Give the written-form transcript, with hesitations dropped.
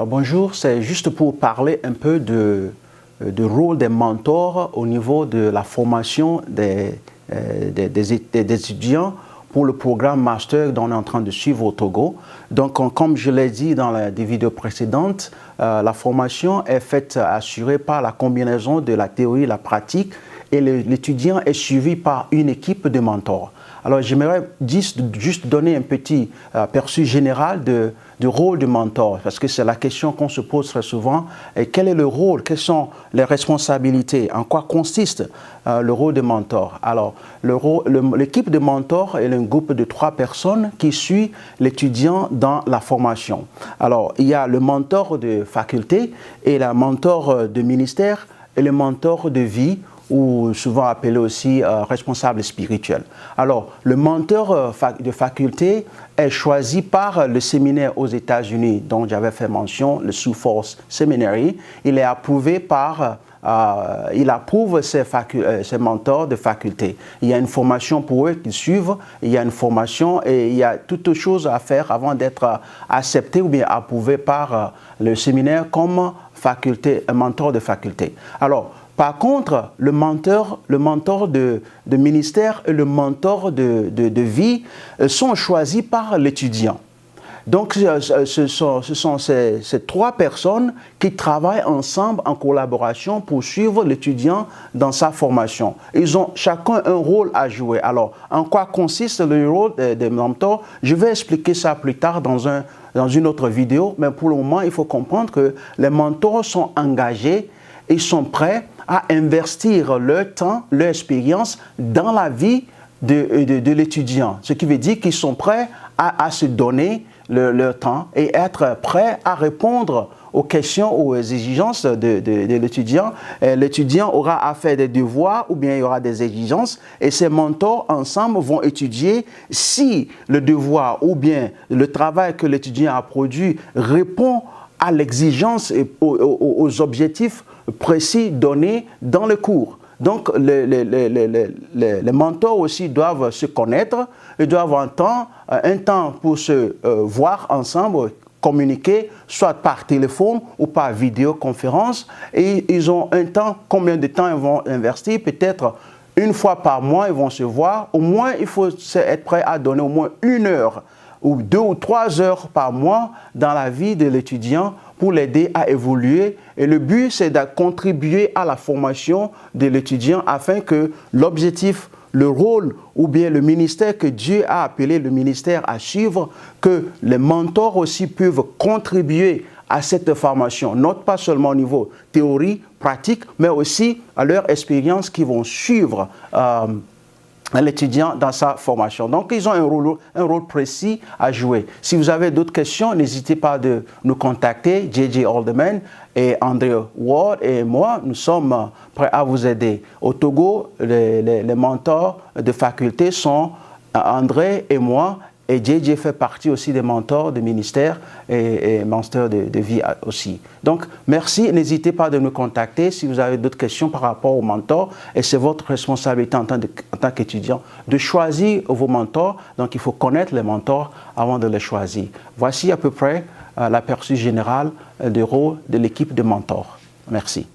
Bonjour, c'est juste pour parler un peu du rôle des mentors au niveau de la formation des étudiants pour le programme Master dont on est en train de suivre au Togo. Donc, comme je l'ai dit dans des vidéos précédentes, la formation est faite, assurée par la combinaison de la théorie et la pratique, et l'étudiant est suivi par une équipe de mentors. Alors, j'aimerais juste donner un petit aperçu général du rôle du mentor, parce que c'est la question qu'on se pose très souvent. Et quel est le rôle? Quelles sont les responsabilités? En quoi consiste le rôle de mentor? Alors, l'équipe de mentor est un groupe de 3 personnes qui suit l'étudiant dans la formation. Alors, il y a le mentor de faculté et le mentor de ministère et le mentor de vie, ou souvent appelé aussi responsable spirituel. Alors, le mentor de faculté est choisi par le séminaire aux États-Unis dont j'avais fait mention, le Sioux Falls Seminary. Il est approuvé par... il approuve ses mentors de faculté. Il y a une formation pour eux qu'ils suivent, il y a une formation et il y a toutes choses à faire avant d'être accepté ou bien approuvé par le séminaire comme un mentor de faculté. Alors, par contre, le mentor de ministère et le mentor de vie sont choisis par l'étudiant. Donc, ce sont ces 3 personnes qui travaillent ensemble en collaboration pour suivre l'étudiant dans sa formation. Ils ont chacun un rôle à jouer. Alors, en quoi consiste le rôle des mentors? Je vais expliquer ça plus tard dans une autre vidéo, mais pour le moment, il faut comprendre que les mentors sont engagés, ils sont prêts à investir leur temps, leur expérience dans la vie de l'étudiant. Ce qui veut dire qu'ils sont prêts à se donner leur temps et être prêts à répondre aux questions, aux exigences de l'étudiant. L'étudiant aura à faire des devoirs ou bien il y aura des exigences et ces mentors ensemble vont étudier si le devoir ou bien le travail que l'étudiant a produit répond à l'exigence et aux objectifs précis donnés dans le cours. Donc, les mentors aussi doivent se connaître, ils doivent avoir un temps pour se voir ensemble, communiquer, soit par téléphone ou par vidéoconférence. Et ils ont un temps, combien de temps ils vont investir? Peut-être une fois par mois, ils vont se voir. Au moins, il faut être prêt à donner au moins 1 heure ou 2 ou 3 heures par mois dans la vie de l'étudiant pour l'aider à évoluer. Et le but, c'est de contribuer à la formation de l'étudiant afin que l'objectif, le rôle ou bien le ministère que Dieu a appelé le ministère à suivre, que les mentors aussi peuvent contribuer à cette formation, non pas seulement au niveau théorie, pratique, mais aussi à leur expérience qui vont suivre l'étudiant dans sa formation. Donc, ils ont un rôle précis à jouer. Si vous avez d'autres questions, n'hésitez pas de nous contacter, J.J. Alderman et André Ward et moi, nous sommes prêts à vous aider. Au Togo, les mentors de faculté sont André et moi, et JJ fait partie aussi des mentors de ministère et master de vie aussi. Donc, merci. N'hésitez pas de nous contacter si vous avez d'autres questions par rapport aux mentors. Et c'est votre responsabilité en tant qu'étudiant de choisir vos mentors. Donc, il faut connaître les mentors avant de les choisir. Voici à peu près l'aperçu général du rôle de l'équipe de mentors. Merci.